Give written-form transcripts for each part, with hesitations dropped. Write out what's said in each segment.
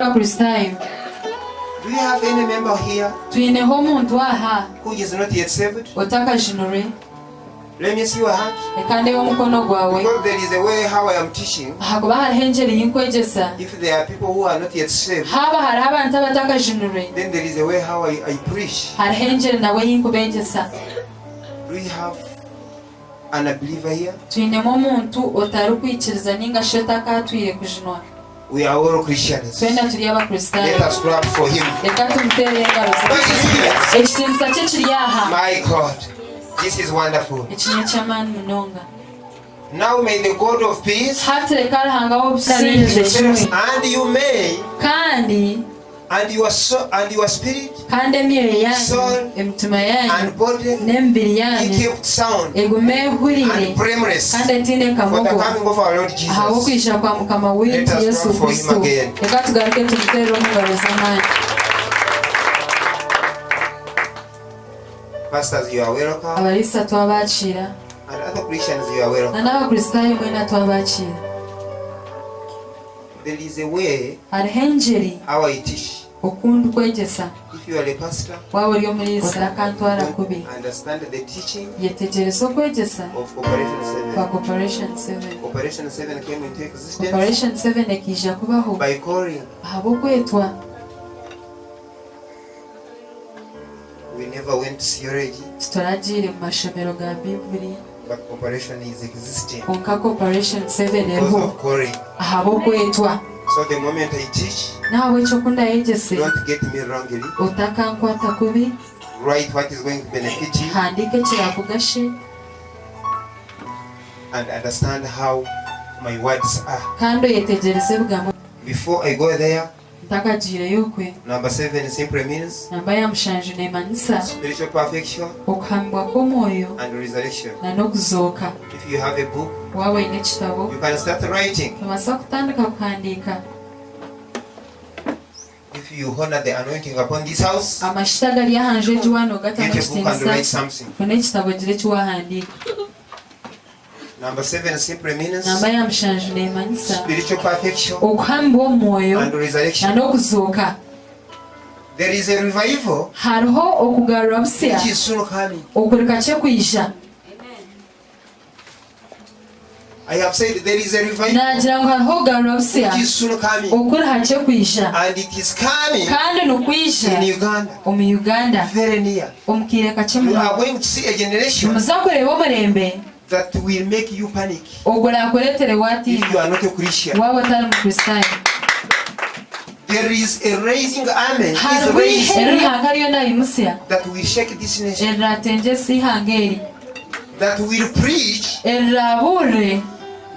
Abakristaayo. Do you have any member here Tuyineho omuntu aha who is not yet saved? otakajunurwe. Let me see your hand. Leka ndeebe omukono gwawe. Because there is a way how I am teaching. Hakuba hariho engeri yinkwegyesa. If there are people who are not yet saved, Haba hariho abantu abatakajunurwe. then there is a way how I preach. Hariho engeri nawe yinkubegyesa. Do we have an unbeliever here? Tuyinemu omuntu otarikwiikiriza ningashi otakatwire kujunwa. We are all Christians. Twena turi abakristaayo. Let us clap for him. Leka tumuteere engalo ze. Ekitiinisa kye kiri aha. My God, this is wonderful. Ekinywa ky'amaani munonga. Now may the God of peace Hati leka alihangaho see obusinirizo yourselves, kimwe. and you may, Kandi and your soul, and your spirit, kandi emyoyo soul, yanyu emitima yanyu and body n'emibiri be yanyu kept sound egume ehurire and blameless kandi etiine for the kamogwa coming of our Lord ahabwo Jesus. kwija kwa mukama Let wiitu us Yesu clap for him Kristo. again. Leka tugaruke tumuteere omu ngalo z'amaani. Pastors, you are welcome, Abalisa twabakiira and other Christians, you are na welcome. n'abakristaayo mwena twabakiira. There is a way Hariho engeri how I teach. okundi kwegyesa. If you are a pastor, Waba ori omuriisa akantwara kubi understand the teaching yetegereza okwegyesa of Operation kwa 7. Corporation 7. Operation 7 came into existence Corporation 7 ekiija kubaho by calling. ahabw'okwetwa. We never went to theology, Tituragiire mu mashomero ga Bibuli but Operation is existing konka Corporation 7 because eriho of calling. ahabw'okwetwa. So the moment I teach, Naawe ekyokunda yegyese don't get me wrongly. otakankwata kubi, Write what is going to benefit you handika ekirakugashe and understand how my words are. kandi oyetegereze ebigambo. Before I go there, Ntakagiireyo okwe. number 7 simply means Namba ya mushanju neemanyisa spiritual perfection okuhambwa kw'omwoyo and resurrection. na n'okuzooka. If you have a book, Waaba oine ekitabo you can start writing. obaasa kutandika kuhandiika. If you honor the anointing upon this house, Amashita gari ahanje egi wano gatamu get a book and write ekitiinisa something. funa ekitabo gire eki wahandiika. Number 7 simply means Namba ya mushanju neemanyisa spiritual perfection okuhambwa omwoyo and na resurrection. n'okuzooka. There is a revival Hariho okugarura busya which is soon coming. okurika kye kwija. I have said there is a revival Nagira ngu hariho okugarura busya which is soon coming, okuriha kye kwija and it is coming kandi nikwija in Uganda, omu Uganda very near. omu kiireka You kimu. are going to see a generation Muza kureeba omurembe that will make you panic oguraakureetere if waatiina you are not a Christian. waaba otari mukristaayo. There is a rising army is Hariho raising erihanga ryona rimusya that will shake this nation, eriratengyesa ihanga eri that will preach, erirabuurire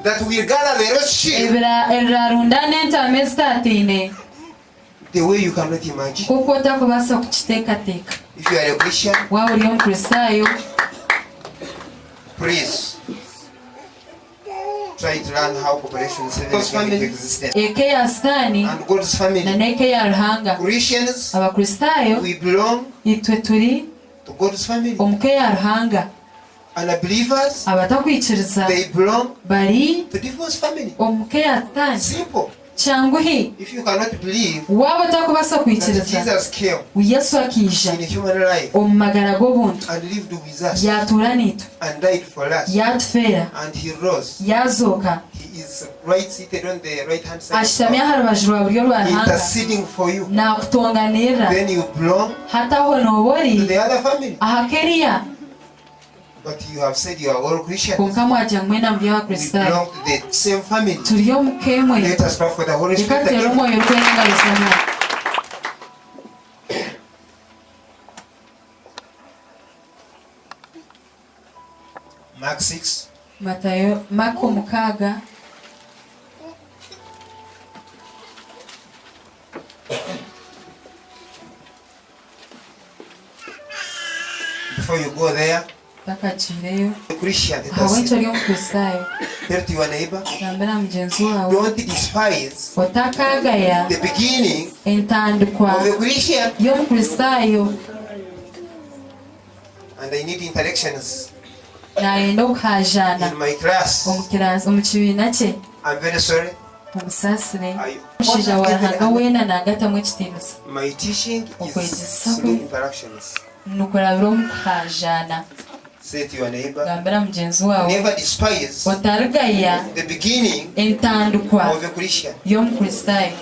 that will gather the lost sheep erirarunda n'entaama ezitatiine the way you cannot imagine. kuko otakubaasa kukiteekateeka. If you are a Christian, Waaba ori omukristaayo please try to learn how Operation 7 came into existence. eka ya sitaani And God's na family. n'eka ya ruhanga. Christians, Abakristaayo we belong itwe turi to God's family. omu ka ya ruhanga. And believers, Abatakwikiriza they belong bari to divorce family. omu ka ya sitaani. Simple. Kyanguhi If you cannot believe waaba otakubaasa that kwikiriza Jesus came Yesu akiija in human life omu magara g'obuntu and lived with us yatuura niitu and died for us yatufeera and he rose, yazooka he is right seated on the right hand side of ashitami God, aha rubaju rwa buryo rwa ruhanga interceding for you. naakutonganirira Then you belong hati aho nooba to ori the other family. aha keriya But you have said you are all Christians. konka mwagira mwena muri We abakristaayo belong to the same family. turi omu ka emwe. Let us pray for the Holy Reka Spirit tutere again. omwoyo rw'engalo z'Omwana. Mark 6. Matayo Mako 6 Before you go there, takagiireyo a Christian, let ahabwe us nti ori omukristaayo tell to your neighbor, gambira mugenzi waawe don't despise otakaagaya the beginning entandikwa of a Christian. y'omukristaayo. And I need interactions nayenda okuhajaana in my class. omu kibiina kye. I'm very sorry. omusaasire I omushaija honor wa Ruhanga even weena naagatamu ekitiinisa my teaching is Okwegyesa through kwe. interactions. nukurabira omu kuhajaana Say to your neighbor, gambira mugyenzi waawe never despise otarigaya the beginning entandikwa of a Christian. y'omukristaayo.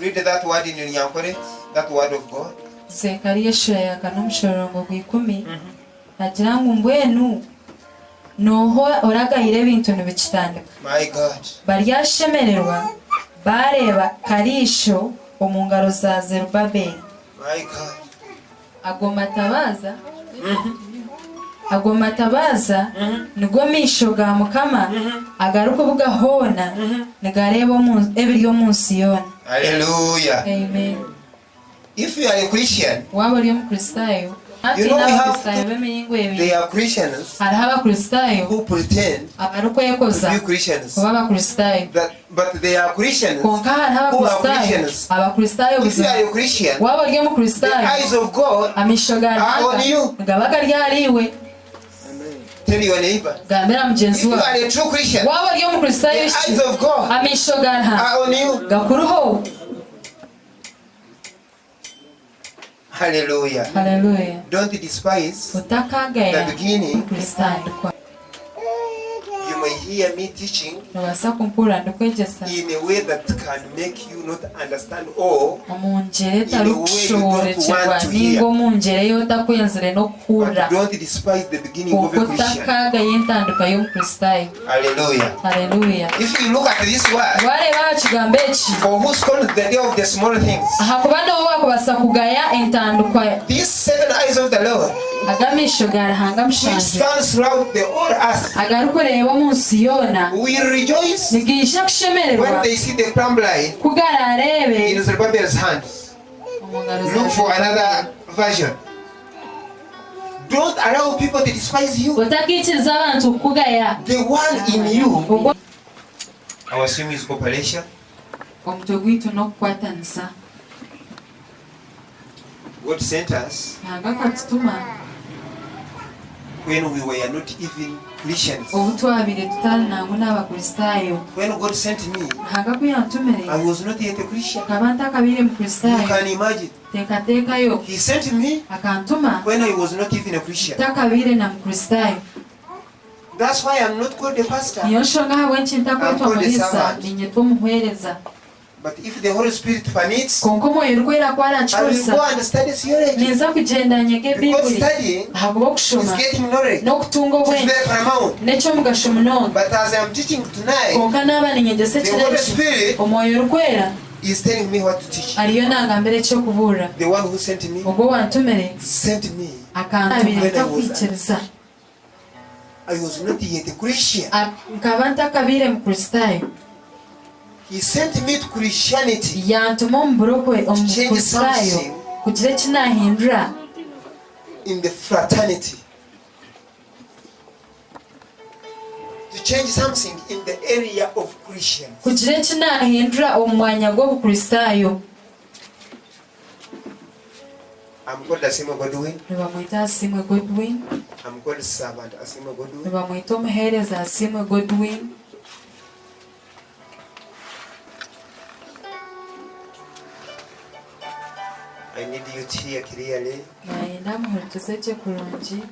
Read that word in Nyankore, that word of God. Zekariya eshura ya kane omushorongo gw'ikumi agira ngu mbwenu noho oragayira ebintu nibikitandika. My God. Baryashemererwa bareeba kariisho omu ngaro za Zerubabeli. My God. ago matabaza nigo miisho ga Mukama agarukubuga hoona nigareeba ebiri omu nsi yoona. Hallelujah. Amen. If you are a Christian, Waba ori omukristaayo You know we have abakristaayo b'emiringo ebiri. they are Christians Hariho abakristaayo who pretend abarikwekoza to be Christians. kuba abakristaayo But they are Christians konka hariho who are abakristaayo Christians. abakristaayo If you buzima. are a Christian, Waba ori the omukristaayo eyes of God amisho ga are on Ruhanga you. gaba gari ahari iwe. Tell your neighbor. Gambira If mugenzi you wawe are a true Christian, waba ori the omukristaayo eyes of God amisho ga Ruhanga are on you. gakuruho. Hallelujah. Haleluya. Don't despise Otakagaya the beginning. omukristaayo. You may hear me teaching Nobasa kumpura ndikwegyesa in a way that can make you not understand all, omu ngyeri etarikushoborekerwa ninga omu ngyeri eyotakwenzire n'okuhurira but don't despise the beginning of konka a Christian. otakagaya entandika y'omukristaayo. Hallelujah. Haleluya. If you look at this word, wareeba aha kigambo eki for who scorns the day of the small things, ahakuba nobo bakubasa kugaya entandikwa these seven eyes of the Lord, agamisho ga Ruhanga which mushanju stands throughout the whole earth, agarikureeba omu nsi yoona will rejoice nigiija kushemererwa when they see the plumb line kugara areebe in Zerubbabel's hands. omu ngaro za Look for Zerubabeli. another version. Don't allow people to despise you. otakiikiriza abantu kukugaya. The one in you. Ogwo Our swim is cooperation. omutwe gwitu n'okukwatanisa God sent us Ruhanga akatutuma when we were not even Christians. obu twabire tutari nangu n'abakristaayo. When God sent me, Ruhanga ku yantumire I was not yet a Christian. nkaba ntakabire You mukristaayo can imagine. teekateekayo He sent me akantuma when I was not even a Christian. takabire na mukristaayo. That's why I'm not called a pastor. niyo nshonga habwenki ntakwetwa muriisa servant. ninyetwa omuhweereza. But if the Holy Spirit permits, konka omwoyo rwera I will kwarakikusa go and study theology. ninza kugyenda nyega Because ebibuli studying ahakuba is okushoma getting knowledge. n'okutunga It's obwenge very paramount. n'ekyomugasho munonga. But as I'm teaching tonight, konka naaba ninyegyesa the Holy ekireki Spirit omwoyo rwera is telling me what to teach. ariyo nangambira ekyokubuura. The one who sent me ogwo wantumire sent me. akantabire ntakwikiriza I was not yet a Christian. nkaba ntakabire mukristaayo. He sent me to Christianity yantuma omu burokwe omu Change kristaayo something. kugira eki nahindura in the fraternity. To change something in the area of Christians. kugira eki nahindura omu mwanya gw'obukristaayo. I'm called Asimo Godwin. nibamwita Asimwe Godwin, I'm called Servant Asimo Godwin. nibamwita omuheereza Asimwe Godwin. I need you to hear clearly. nayenda muhurikize gye kurungi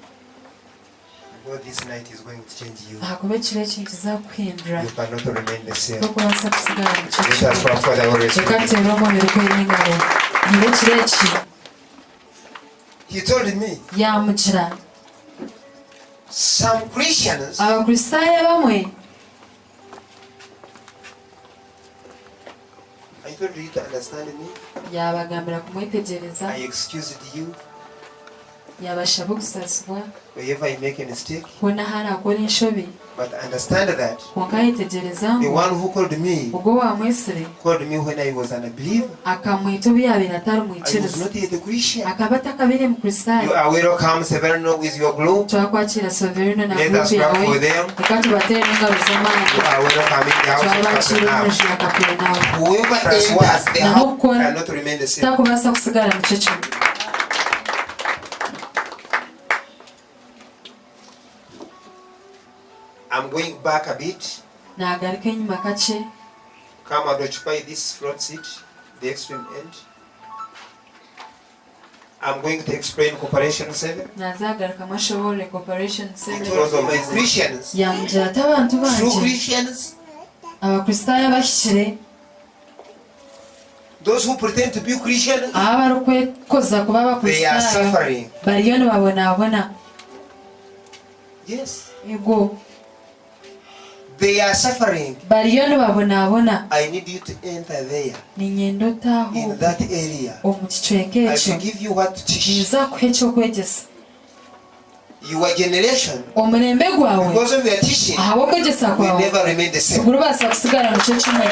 God, this night is going to change you. ahakuba ekiro eki nikizakuhindura You cannot remain the same. tokubaasa kusigara mu Let us kyo pray for the Holy reka Spirit. tuteere omubiri gw'eby'engabo. niba ekiro eki He told me yamugira some Christians abakristaayo bamwe. I told you to understand me. yabagambira kumwetegereza I excused you yabashaba okusasibwa wherever I make a mistake. hoona hari akora enshobi But understand that konka yetegereza the ngu one who called me ogwo wamwesire when I was an unbeliever. akamwita obu yabeire atari I was mwikiriza not yet a Christian. akaba takabire You mukristaayo. are welcome, Severino, with your group. twakwakira soverino na Let gurupu us clap yawe for them. reka tubatere n'engabo z'amaani You are welcome in the house of twabakira Capernaum. omunju ya kaperinawumu. Whoever enters the Now, house Lord, cannot remain the same. takubaasa kusigara mu kyo kimu. I'm going back a bit. nagaruka enyuma kake come and occupy this front seat, the extreme end. I'm going to explain Cooperation 7. nazagaruka mashobore Cooperation 7 Because of my Christians, yamgira ati abantu true banje Christians, abakristaayo abashyikire those who pretend to be Christians, aba bari kwekoza kuba they are abakristaayo suffering. bariyo nibabonaabona Yes, ego they are suffering. bariyo nibabonaabona I need you to enter there, ninyenda otaaho in that area. omu kicweka I ekyo will give you what to teach. nza kuha ekyokwegyesa Your generation, omulembe gwawe because of your teaching, ahabw'okwegyesa will kwawe never remain the same. tigulibaasa kusigara mukyo kimwe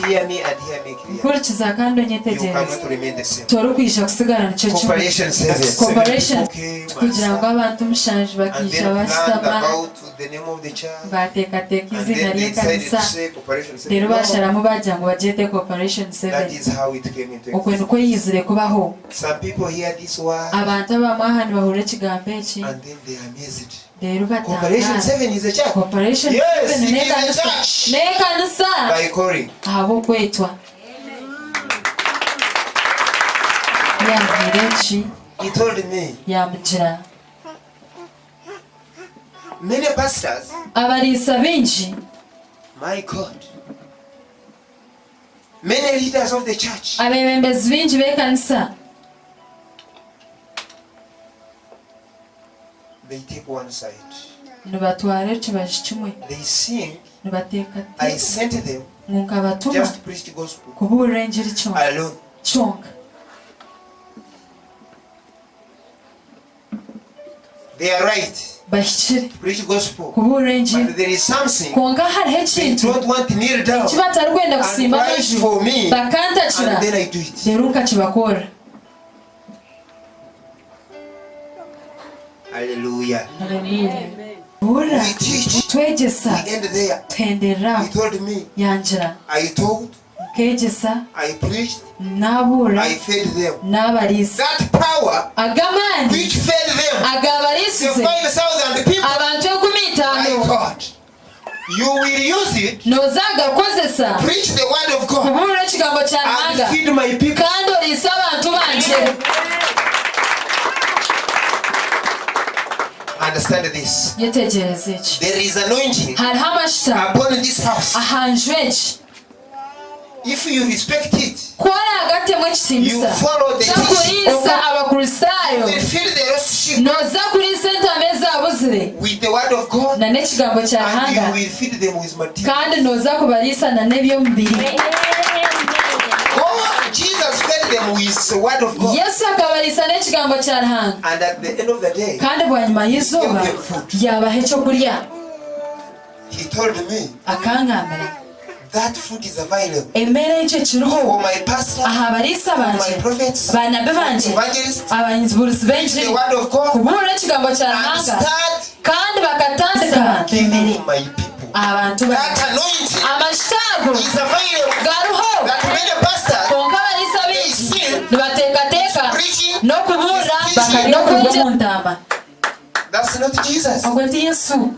Hear me and hear me clearly. mpurikiza kandi You onyetegereze cannot remain the same. torikwisha kusigara mukyo kimwe Cooperation 7. Cooperation Okay, kugira ngo abantu mushanju and bakisha then planned bashitama about the name of the church. bateekateeka And izina then they decided to ry'ekanisa say Cooperation 7. rero No, basharamu bagira ngo bagyete Cooperation that 7 is how it came into okwo existence. nikwo yizire kubaho Some people hear this word abantu abamwe aha nibahura ekigambo eki and then they are amazed. rero Cooperation batangaara 7 is a church. Cooperation Yes, 7 it is a n'ekanisa church. n'ekanisa By calling. ahabw'okwetwa yambwira eki He told me, yamugira many pastors, abariisa bingi my God, many leaders of the church, abebembezi bingi b'ekanisa they take one side. nibatwara ekibaji kimwe They sing, I nibateekateeka sent them ngu nkabatuma just to preach the gospel kubuulira enjiri alone. kyonka They are right bahikire to preach the gospel, kubuulira enjiri but there is something kwonka hariho they ekintu don't want to kneel down eki batarikwenda and kusimba pray amaju for me, bakantakira and then I do it. rero nkakibakoora Hallelujah. buura We teach, twegyesa we end there. tuhenderera He told me, yangira I told, nkegyesa I preached, nabuura I fed them. n'abariisa That power agamaani which fed them, the agabariisize 5,000 people, abantu 15,000 my God, you will use it, nooza agakozesa preach the word of God, kubuulira ekigambo kya and Ruhanga feed my people. kandi oliisa abantu banje Understand this. yetegereza eki There is anointing hariho amajuta upon this house. aha nju eki If you respect it, kwora agatemu you ekitiinisa follow the teaching, kyakuriisa abakristaayo they feed the lost sheep nooza kuriisa entaama ezaabuzire with the word of God, na n'ekigambo kya and you Ruhanga will feed them with material. kandi nooza kubariisa na n'ebyomubiri God, Jesus fed them with the word of God, yesu akabariisa n'ekigambo kya Ruhanga and at the end of the day, kandi bwanyuma y'izooba yabaha ekyokurya He told me akaŋŋambira that food is available emmere ekyo kiriho for my pastor, aha abariisa for banje my prophets, banabe banje evangelists, abayibulizi the b'enjiri word of God, kubuulira ekigambo kya and Ruhanga start kandi bakatandika abantu emmere giving my people. abantu That anointing amajuta ago is available. gariho That many pastors, konka abariisa bingi nibateekateeka preaching, n'okubuulira bakalya okugwa mu ntaama that's not Jesus. ogwo ti yesu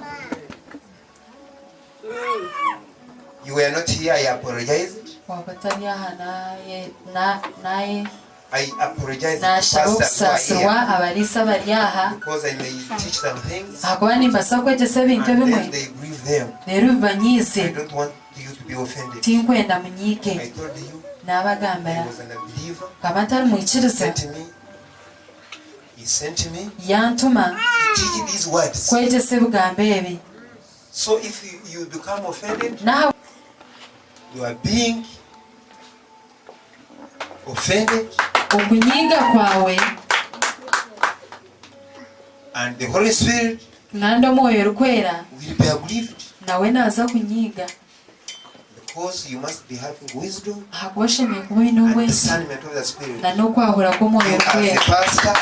You were not here, I apologized. wabatali aha naye I apologize to nashaba pastors who are okusaasirwa here abariisa bari aha because I may teach them things ahakuba nimbasa kwegyesa ebintu and ebimwe then they grieve them. rero I bibanyiize don't want you to be offended. tinkwenda munyiike I told you I n'abagambira was an unbeliever. nkaba ntari mwikiriza He sent me yantuma to teach these words. kwegyesa ebigambo ebi So if you become offended, nawe you are being offended, okunyiiga kwawe and the Holy Spirit nganda omwoyo orikwera will be aggrieved nawe naaza kunyiiga because you must be having wisdom ahakuba oshemereire kuba oine and obwezi discernment of the Spirit. na n'okwahura kw'omwoyo You as orikwera a pastor,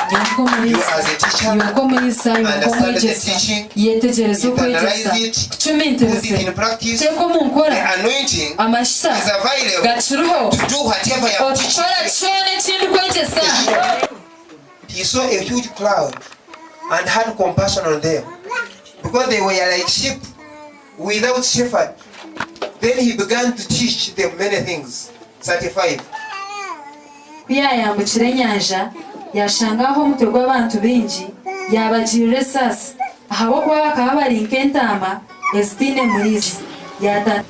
you as a teacher, yokomulisa understand the yokomwegyesa teaching, yetegereza okwegyesa internalize it, kucuma put it entebese in practice. teeka omu nkora The anointing amajuta is available gakiriho to do whatever you are teaching. okukora kyona ekindi kwegyesa He saw a huge cloud and had compassion on them because they were like sheep without shepherd. Then he began to teach them many things. 35. Yayambukira ennyanja yashangaho omutwe gw'abantu bingi yabagirira esasi ahabw'okuba bakaba bali nk'entaama ezitiine muliisi yata.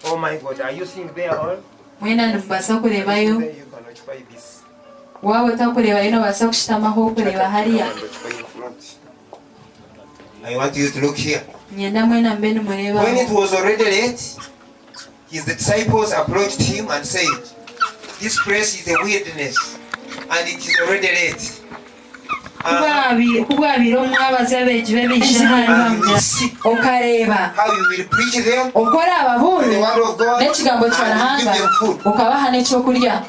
Oh my God, are you seeing there all? Mwena nimubaasa kureebayo There you can occupy this. waaba otakureebayo nobaasa kushitamaho okureeba hariya. I want you to look here. Nyenda mwena mbe When nimureebaho. it was already late, his disciples approached him and said, "This place is a wilderness, and it is already late. Kubwabira omwabazi abeegi bebiishe hano okareeba How you will preach them okora the ababuulizi word of God n'ekigambo kya and give Ruhanga them food." okabaha n'ekyokulya.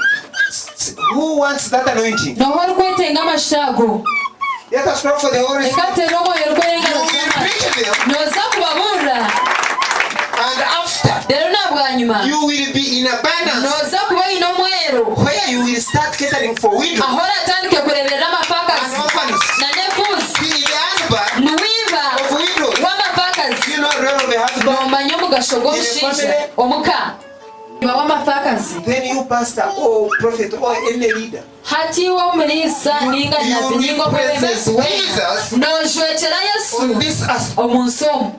Who wants that anointing? Noho orikwetenga amashuta ago Let us pray for the Holy Spirit. ekateera omwoyo You rw'engalo will z'Imana preach them, nooza kubabuulira and after rero nabwanyuma you will be in abundance, nooza kuba oyine omwero where you will start catering for widows aho oratandike kureberera and amapakazi orphans. na nefuuzi Be the husband niwiiba of widows. w'amapakazi You know the role of a husband. n'omanya omugasho gw'omushaija omuka w'amapakazi. Then you pastor or prophet or any leader, hatiiwe omulisa ninga you nabbi will ninga omwebembezi present weena Jesus n'ojwekera Yesu on this aspect. omu nsi omu.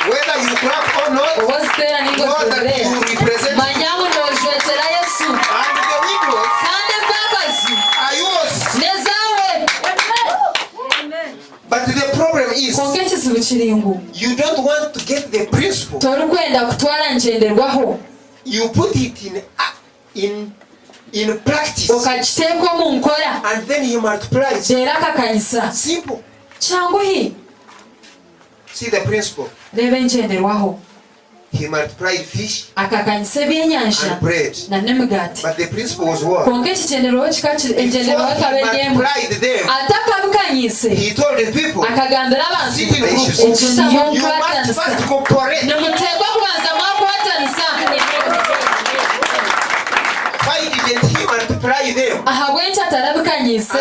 Whether you clap or not, oba oziteera ninga know that ozitereera you represent, manyamu n'ojwekera Yesu and the widows kandi empakazi are yours. nezaawe. But the problem is, konka ekizibu kiri ngu you don't want to get the principle. torikwenda kutwara ngenderwaho You put it in practice, okakiteeka omu nkora and then you multiply it. reero akakanyisa Simple. kyanguhi. See the principle. reeba engenderwaho He multiplied fish akakanyisa ebyenyanja and bread. na n'emigaati. But the principle was what? konka ekigenderwaho engenderwaho Before ekaba he eryemu multiplied them, ate akabikanyise he told the people, akagambira abantu sit in groups. ekisabo You must omukwatanisa first cooperate. nimuteekwa kubanza mwakwatanisa. Why didn't he multiply them? ahabw'ekyo atarabikanyise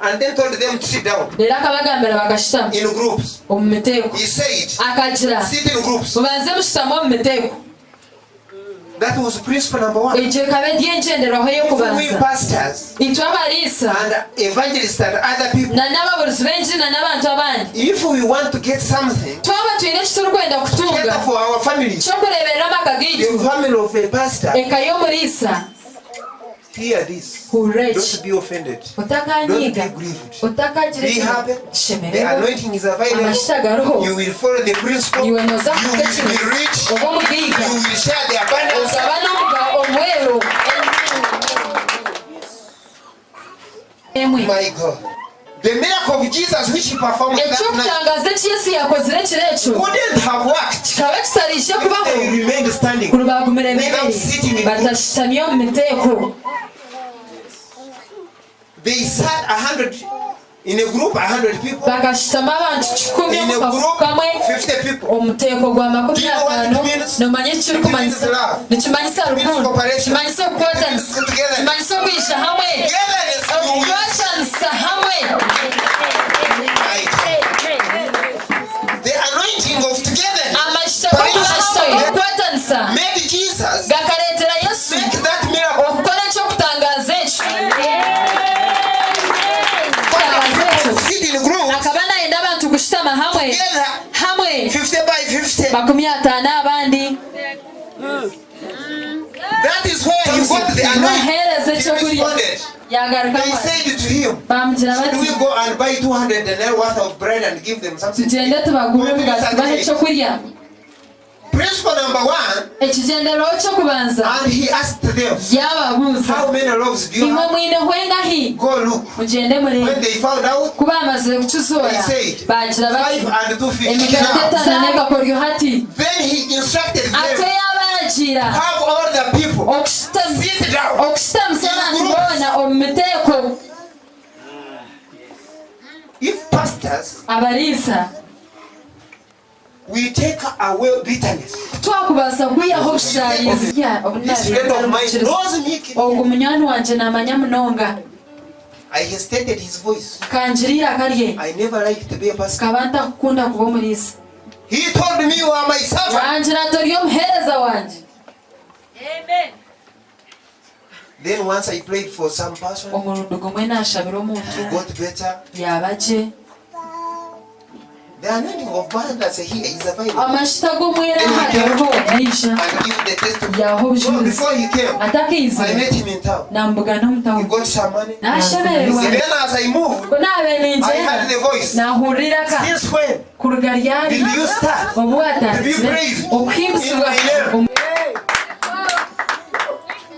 And then told them to sit down reero akabagambira bagashitama in groups. omu miteeko He said, akagira sit in groups. mubanze mushitame omu miteeko. That was principle number one. egyo ekaba eri engenderwaho If we y'okubanza. pastors itwe abaliisa and evangelists and other people, na n'ababulizi b'enjiri na n'abantu abandi if we want to get something twaba twine eki turikwenda together kutunga for our families, ky'okureeberera amaka the gaitu family of a pastor, eka y'omuliisa hear this. hurra eki Don't be offended. Don't otakanyiiga be grieved. otakagira Be happy. The shemererwa anointing is available. amashita gariho You will follow the principle. You iwe nooza will kuka ekiro be rich. oba omugiiga You will share the abundance. osaba omwero emwe. My God. The miracle of Jesus which he performed that night ekyokutangaza eki Yesu yakozire ekiro ekyo wouldn't have worked kikaba kitariishe if kubaho they remained standing. kuri bagumire beberi batashitamye omu miteeko. They sat 100 in a group, 100 people. bagashitama abantu 100 In a omu group, kamwe 50 people. omuteeko gwa 50 Do you know what it means? nomanya ekiri kumanyisa It means love. nikimanyisa It means rukundo cooperation. kimanyisa It okukwatanisa means together. kimanyisa okwiisha hamwe Togetherness, you will okukwatanisa hamwe. fight. The anointing of togetherness amashita g'okukwatanisa made Jesus gakareetera Yesu make that miracle. okukora ekyokutangaza ekyo. Sit in groups akaba nayenda abantu kushitama hamwe together, hamwe 50 by 50. 50 abandi. That is where you got the anointing. baheereza He ekyokulya responded. yagaruka They said to him, bamugira should we bati go and buy 200 denarii worth of bread and give them something? tugende tubagure omugaati tubahe ekyokulya. Principle number one, ekigenderwaho ky'okubanza and he asked them, yababuuza how many loaves do you imwe have? mwineho engahi Go look. mugende When murebe. they found out, kuba bamaze kukizuula they said, bagira 5 bati and 2 fish. emigaati Now, 5 n'agakoryo hati. then he instructed ate them, yaba yagira have all the people sit down. okusitamisa abantu boona omu miteeko. If pastors, abaliisa we take away bitterness, twakubasa kuyaho This friend of mine knows me. ogwo munywani wanje namanya munonga I hesitated his voice. kanjirira akarye I never liked to be a pastor. kabanta kukunda kuba omulisa He told me you are my servant. wanjira tori omuheereza wanje. Then once I prayed for some person, omulundi gumwe nashabira omuntu got better. yabagye The anointing of abundance here is available. amashita g'omwera hariho nisha And give the testimony. yaho So obujulizi before he came, I atakiizire met him in town. nambugana He omutawo got some money. nashemererwa Then as I moved, naabe I heard ningyenda the voice. nahuriraka Since when kuruga ryari did you start? obu watandikire okuhimbisibwa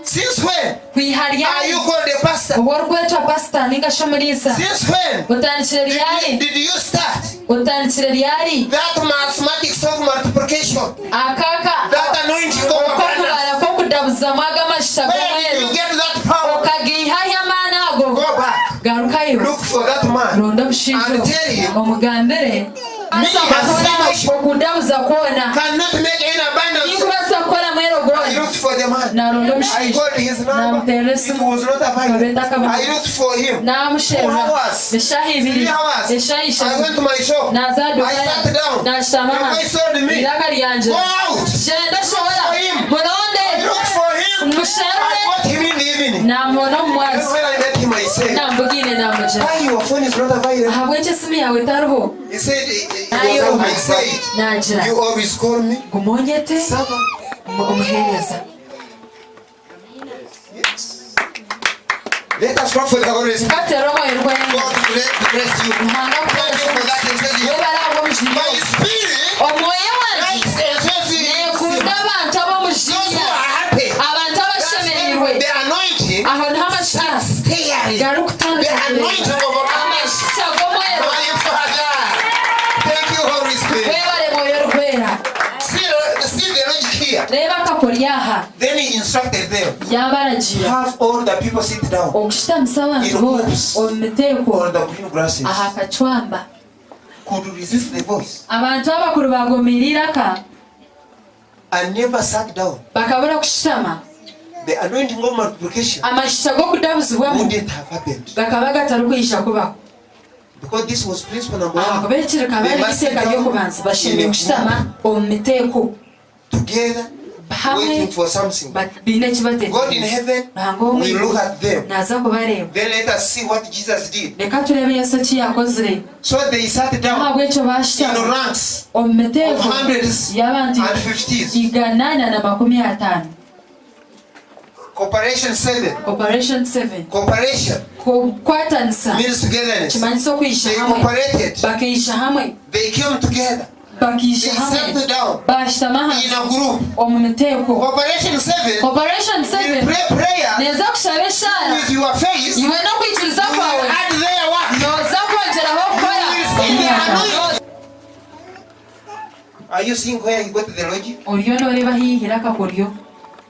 Since when kwiha are ryari you called a pastor? obu orwetwa pasita ninga shomulisa Since when otandikire ryari did you start? otandikire ryari That mathematics of multiplication, akaka that anointing of abundance. okokubara kokudabuzamu agamashita Where did g'omweru you get that power? okagiihayo amaani ago Go back. garukayo Look for that man. ronda omushaija And tell him, omugambire okudabuza kwona cannot make any abundance. nikubasa kukora mwero I gwona looked for the man. naronda I omushaija called his number. namuteera It esimu was not available. I looked for him. namusherra 2 hours. eshaaha 3 ibiri hours. eshaaha I ishatu went to my shop. naza I sat down. nashitamaha The voice told me, iraka ryanje go out. genda shobora For him. muronde I looked for him. musherure I got him in the evening. namubona Then omumwazi when I met him, I said, nambugine namugira why your phone is not available? ahabw'eki esimu yawe etariho He said, it was out. I said, nagira you always call me. gumonyete Servant. omuheereza. Yes. Let us clap for the Lord. God katera omwoyo rwenga bless you. muhanga Thank you for that. He said, webaragwa omujinya my spirit omwoyo wanje likes and says nekunda abantu those who ab'omujinya are happy. abantu abashemerirwe The anointing aho niho amashita stay. gari The okutandika anointing of abundance. amashita g'omwero My Father. Thank you, Holy Spirit. webare mwoyo rwera See the logic here. reba akakori aha Then he instructed them. yabaragira Have all the people sit down okushitamisa abantu bose omu miteeko on the green grasses. aha kacwamba Could resist the voice abantu abakuru bagomiriraka and never sat down. bakabura kushitama The anointing of multiplication amashita g'okudabuzibwamu wouldn't have happened. gakaba gatari kwihisha kubaho Because this was principle number one. ahakuba ekireka bari iteeka ry'okubanza bashemereire kushitama omu miteeko Together, hamwe waiting for something. biine God in ekibateekereza heaven ruhanga will look omwiguru at them. naza kubareeba Then let us see what Jesus did. reka turebe yesu eki yakozire So they sat down ahabw'ekyo in bashitama ranks omu of miteeko hundreds y'abantu and fifties. 850. Cooperation 7. operation 7 Cooperation kukwatanisa means togetherness. kimanyisa okwihisha They hamwe cooperated. bakihisha hamwe They came together. bakihisha They hamwe sat down bashitama in hansi a group. omu miteeko Cooperation 7 operation will 7 pray prayer neza kushaba eshaara with your face. iwe n'okwikiriza You will kwawe add their work. noza kwongeraho okukora Are you seeing where you got the logic? oriyo nooreba hihira akakoryo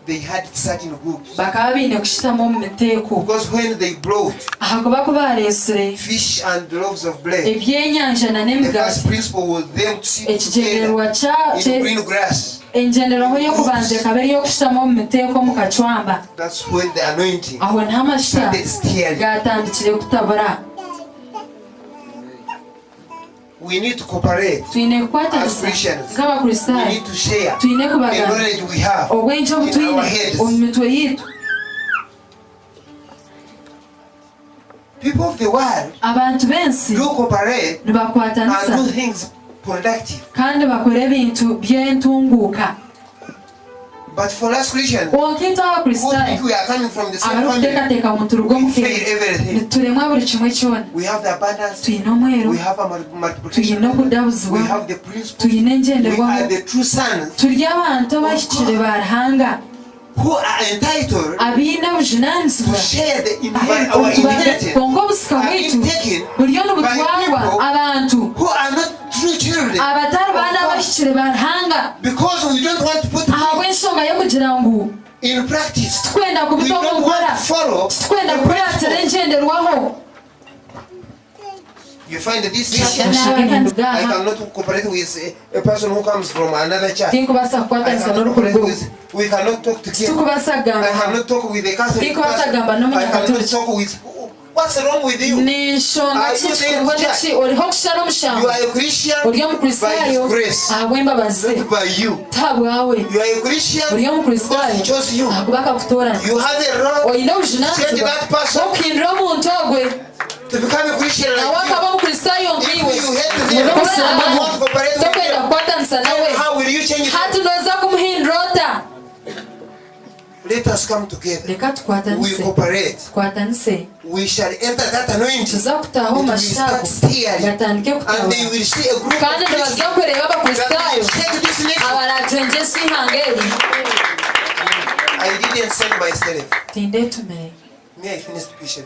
They had certain groups. bakaba baine kushitama omu miteeko Because when they brought ahakuba kuba bareesire fish and loaves of bread, ebyenyanja na the n'emigaati first principle was them to sit together ekigendererwa in green grass. engenderwaho y'okubanza ekaba eri y'okushitama omu miteeko omu kacwamba That's when the anointing aho niho amashita started steering. gatandikire kutabura We need to cooperate. twine As kukwatanisa Christians, we nk'abakristaayo need to share twine the kubagana knowledge we have obwingi obu in twine our heads. omu mitwe yitu People of the world abantu b'ensi do cooperate and nibakwatanisa do things productive. kandi bakora ebintu by'entunguuka But for us Christians, okintu who abakristaayo think we are coming from the same family, abarikuteekateeka mu turugo we omukeere fail everything. nituremwa buri kimwe kyona We have the abundance, twine omweru we have a twine multiplication, okudabuzibwa we have the principle, twine we engenderwaho are the true sons turi abantu abahikire ba ruhanga who are entitled abiine to obujunaanizibwa share our inheritance. konka obusika bwaitu buriyo nibutwarwa abantu Who are not true children, abatari baana abahikire ba ruhanga because we don't want to put ahabw'enshonga y'okugira ngu in practice. tukwenda We kubita omu don't want nkora to follow tukwenda the kukuratira principle. engenderwaho You find this Christian, I cannot cooperate with a person who comes from another church. I cannot cooperate with, we cannot talk together. I cannot talk with a Catholic person. I cannot talk with. What's wrong with you? Are you there to judge? You are a Christian by His grace, not by you. You are a Christian because He chose you. You have a role to change that person to become a Christian like you. If you hate them, you won't cooperate with them, then how will you change them? Let us come together. We cooperate. We shall enter that anointing. It will start steering. And they will see a group of Christians that will shake this nation. I didn't send myself. Me, I finished P7.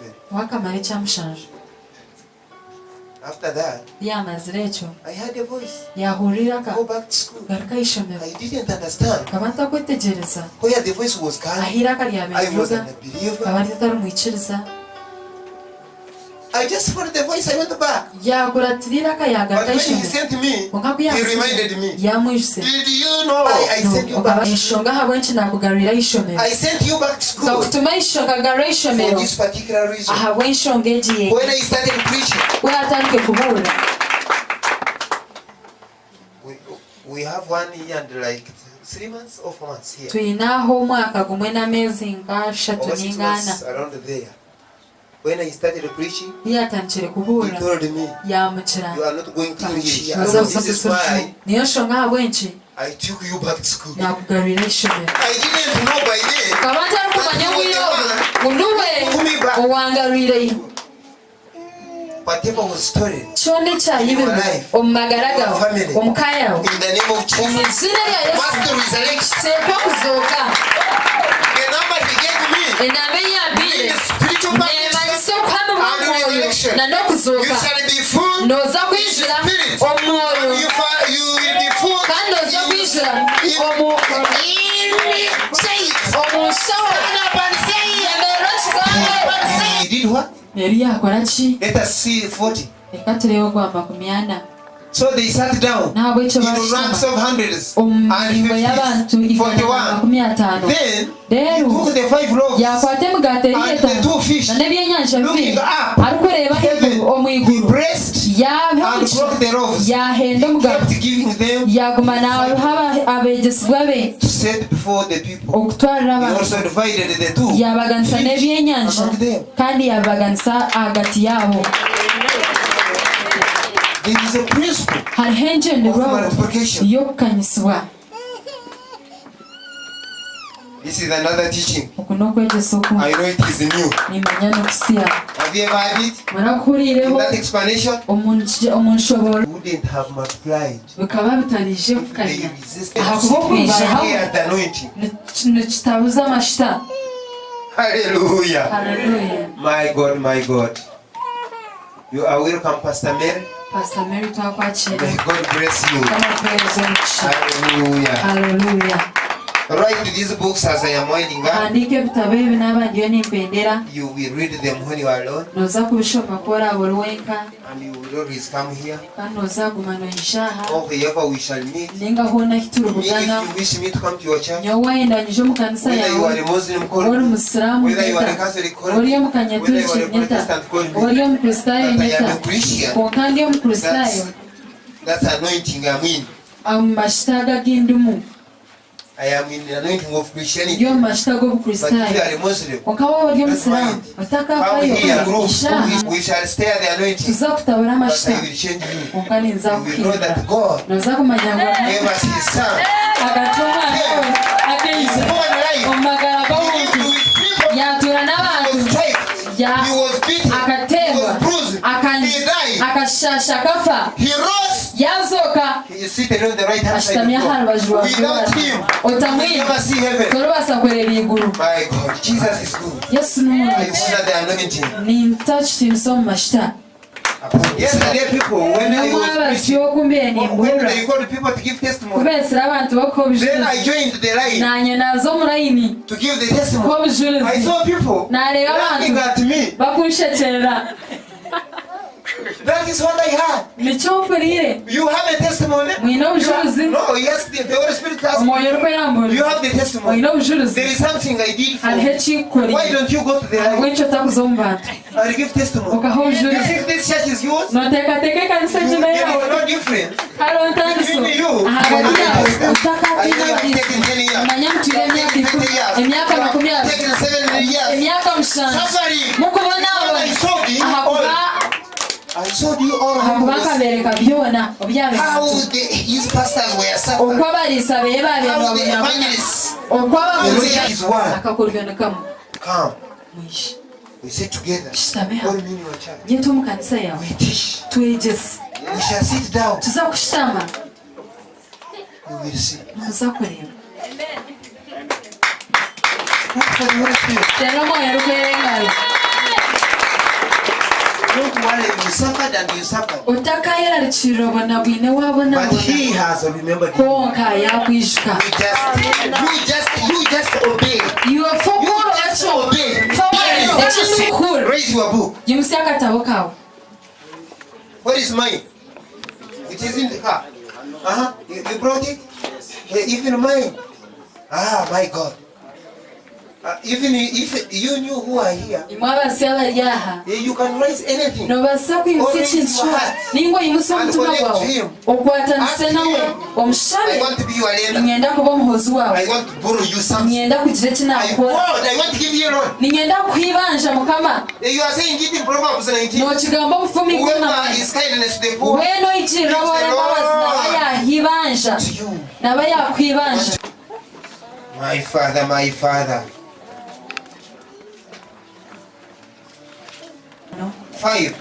After that, I had a voice. Go back to school. I didn't understand where the voice was coming. I wasn't a believer. I just followed the voice, I went back. But when he sent me, he reminded me. Did you know I sent you back? I sent you back to school for this particular reason. When I started preaching, we have 1 year and like 3 months or 4 months here. Or 6 months around there. When I started preaching, he told me, you are not going to preach here. This is why I took you back to school. I didn't know by then that you were the one who took me back. Whatever was stolen in your life, your family, in the name of Jesus, must resurrect. The number he gave me in the spiritual baptism and resurrection, you shall be full in the spirit, and you will be full in faith. He did what? Let us see 40. So they sat down in ranks of hundreds and 50s, 41. Then he took the 5 loaves and the 2 fish, looking up heaven, he blessed and broke the loaves. He kept giving them to set before the people. He also divided the 2 among them. There is a principle of multiplication. This is another teaching. I know it is new. Have you ever had it? In that explanation, wouldn't have multiplied if they resisted the anointing. Hallelujah. My God, my God. You are welcome, Pastor Mary. Pastor Mary, may God bless you. Hallelujah. Hallelujah. Write these books as I am winding up. You will read them when you are alone. And you will always come here. Or wherever we shall meet. If you wish me to come to your church, whether you are a Muslim calling, whether you are a Catholic calling, whether you are a Protestant calling, that I am a Christian, that's anointing I'm in. I am in the anointing of Christianity. But if you are a Muslim, that's fine. Come here, we shall stay at the anointing. But I will change you. You will know that God gave us His Son. His own life. He lived with people. He was striped. He was beaten. He was bruised. He died. He rose. He is seated on the right hand side of God. Without Him, we never see heaven. My God, Jesus is good. I honor the anointing. Yesterday, people, when I was preaching, when they called people to give testimony, then I joined the line to give the testimony. I saw people laughing at me. That is what I had. You have a testimony? No, yes, the Holy Spirit has me. You have the testimony. There is something I did for you. Why don't you go to the library? I'll give testimony. You think this church is yours? There is no difference between you and the pastor. I have taken 10 years. Taken 7 years. Suffering. I showed you all how his pastors were suffering. How the evangelists read his word. Come. We sit together. All in your church. We teach. We shall sit down. You will see. Don't worry, you suffered and you suffered. But he has remembered you. You just obey. You just obey. Raise your book. What is mine? It is in the car. You brought it? Even mine. My God. Even if you knew who are here, you can raise anything. Or into your heart and connect to him. Ask him, I want to be your lender. I want to borrow you something. I want to give you a loan. You are saying give in Proverbs 19. Whoever is kindness to the poor, gives the Lord to you. My Father, my Father. 5,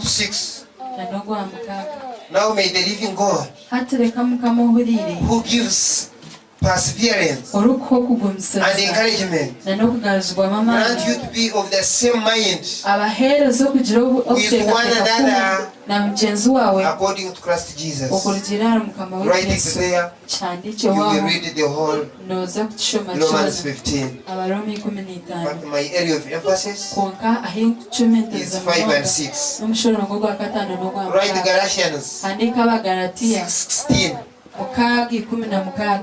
6. Now may the living God, who gives perseverance and encouragement, grant you to be of the same mind with one another according to Christ Jesus. Write it there. You will read the whole Romans 15. But my area of emphasis is 5 and 6. Write Galatians 6:16.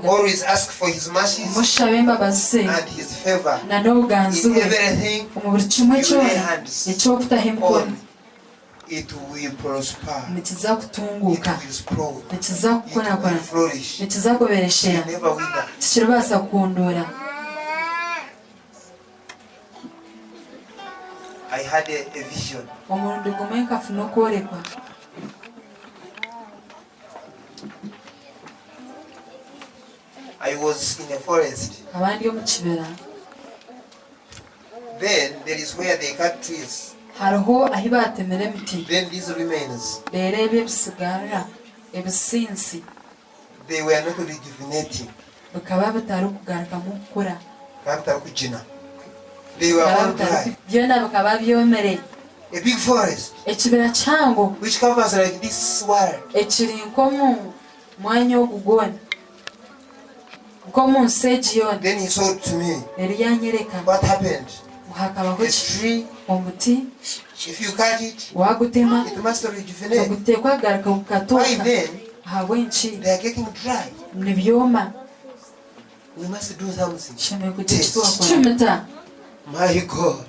Always ask for his mercies and his favor in everything you lay hands on. It will prosper. It will sprout. It will flourish. It will never wither. I had a vision. I was in a forest. Then there is where they cut trees. Then these remains, they were not rejuvenating. They were all dry. A big forest which covers like this world. Then he showed to me what happened. The tree, if you cut it, it must rejuvenate. Why then? They are getting dry. We must do something. My God.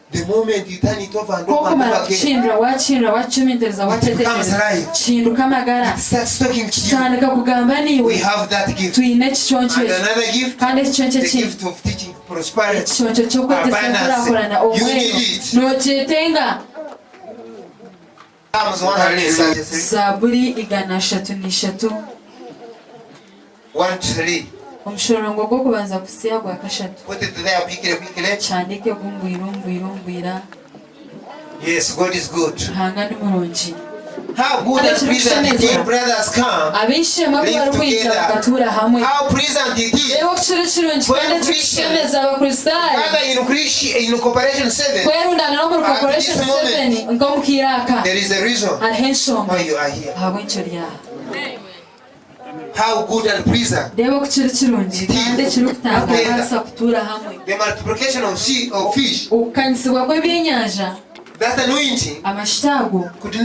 The moment you turn it over and over and over again, it becomes alive. It starts talking to you. We have that gift. And another gift, the gift of teaching prosperity, abundance. You need it. Psalms 133. 1 to 3. Put it there quickly. Yes, God is good. How good and pleasant it is, brothers come, live together. How pleasant it is when Christians gather in Cooperation 7. At this moment, there is a reason why you are here. How good and pleasant it is. The multiplication of fish that anointing amashitago could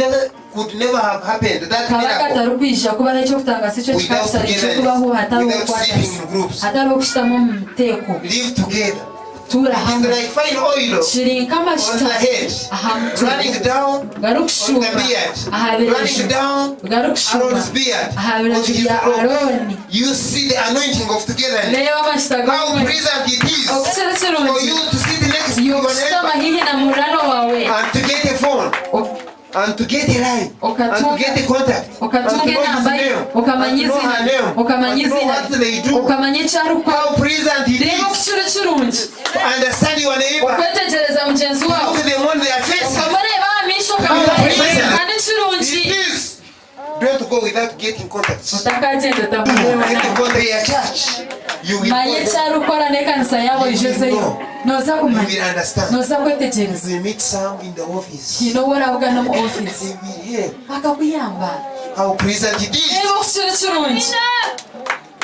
never have happened. That miracle tarukwija kuba n'icyo kutanga sico kikasarije kubaho hatari ukwatasi hatari okushitamo mu muteko live together. tura It's hamwe like fine oil shirinka on the amashita head, running down on the garukushuka beard, ahabera running down garukushuka Aaron's beard. ahabera On his ya robe. Aroni You see the anointing of togetherness. reba amashitago How pleasant it is okutsera for kirungi you to sit next to your yokusitama neighbor hihi na murano wawe and to get a phone and to get a line and to get a contact and to ukatunga know his inamba ye name ukamanya and to know her izina name ukamanya and to know izina what they do. ukamanya icyarukwa How pleasant it reba is okukira kirungi to understand your neighbor. ukwetegereza mugenzi wawe Look them on their faces. ukamureba amisho How ukamureba pleasant kandi kirungi it is. Don't go without getting contacts. utakagenda utamureba Getting contact in your church. You will manye know them. cyarukora n'ekanisa yabo ijezeyo noza You kumanya will understand. noza kwetegereza You will meet some in the office. kino woravuga no mu office They will hear akakuyamba how pleasant it is. reba okukira kirungi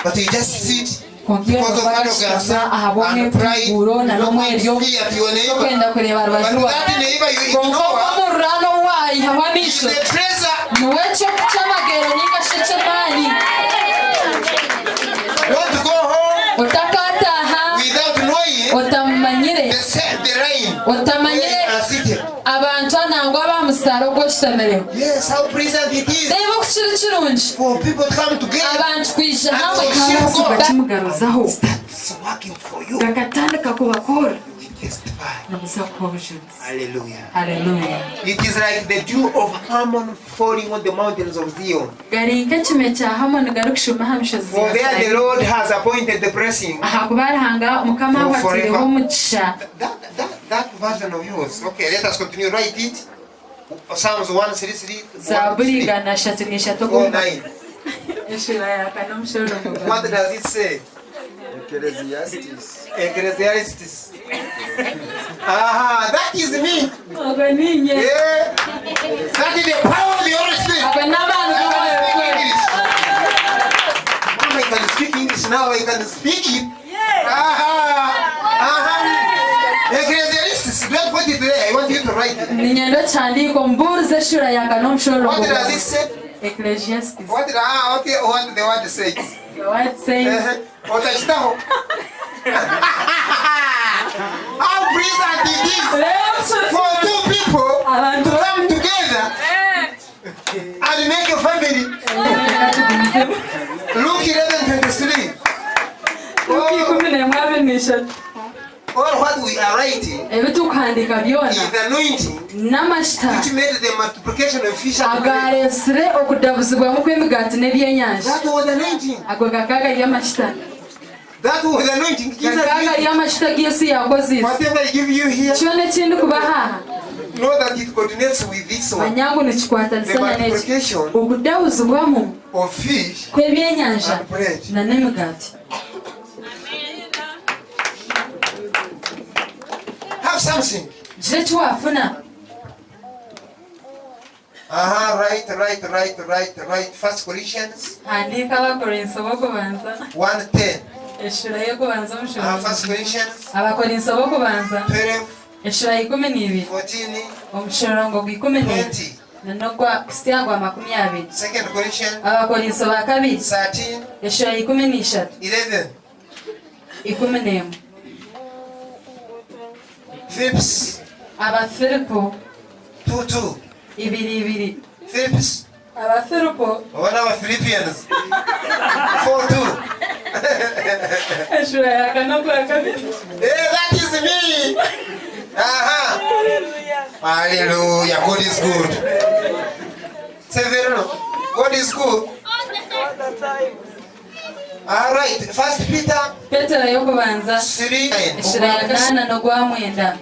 But you just sit konkero because of bagashikama arrogance ahabone and pride. kuguro na You don't want n'omweryo to see at your neighbor. kwenda kureba But rubaju rwawe that neighbor you konka ignore omurano wayi is hawamisho the treasure. niwe cyo cy'amagero n'ingashe cy'amani Don't go home utakataha without knowing utamanyire the rain. utamanyire Where you are sitting. abantu nangwa bamusaro gwo kitamereho Yes, how pleasant it is reba okukira kirungi for people to come together. abantu kwija hamwe Worship God. kimugaruzaho It's working for you. gakatandika kubakora Testify. namuza kuba bujulizi Hallelujah. haleluya It is like the dew of Hermon falling on the mountains of Zion. gari nk'ekime cya hamoni garukushuma hamishozi For there the Lord has appointed the blessing. aha kubarahanga mukama For wabatireho forever. umugisha That version of yours. Okay, let us continue. Write it. Psalms 133. zaburi gana eshatu n'eshatu 4:9. eshura yaka n'omushoro What does it say? Ecclesiastes. Ecclesiastes. Aha, that is me. ogo ninye Yeah. That is the power of the Holy Spirit. abo n'abantu I b'abarokore can speak English now. I can speak it. Aha. Ecclesiastes. Don't put it there. I want you to write it. ninyendo cyandiko mburize eshura yaka n'omushoro What does it say? Ecclesiastes What the word says? the word says Otachitaho. How pleasant it is for two people to come together and make a family. Luke 11:23. All what we are writing ebitukuhandika byona is the anointing n'amashita which made the multiplication of fish and bread. agaresire okudabuzibwamu kw'emigaati n'ebyenyanja That was the anointing. ago gakaga ry'amashita That was the anointing. Jesus gakaga gave. ry'amashita g'yesu yakozise Whatever I give you here, kyona ekindi kubahaha know that it coordinates with this one. manyangu nikikwatanisanya The n'eki multiplication okudabuzibwamu of fish kw'ebyenyanja and bread. na n'emigaati Have something. kire kiwafuna Right. First Corinthians handika abakorinso b'okubanza 1:10. eshura y'okubanza omushoro First Corinthians abakorinso b'okubanza 12, eshura y'ikumi n'ibiri 14, omushorongo gw'ikumi n'ibiri 20. nanogwa kusitya gwa 20 Second Corinthians abakorinso ba kabiri 13, eshura y'ikumi n'ishatu 11. ikumi n'emu Philippians abafilipo 2:2. ibiri Philippians. abafilipo One of Philippians 4:2. eshura ya kanogwa ya kabiri Hey, that is me. Hallelujah. God is good. Say very no. God is good. All right. First Peter petero y'okubanza 3:9. eshura ya kanana nogwa mwenda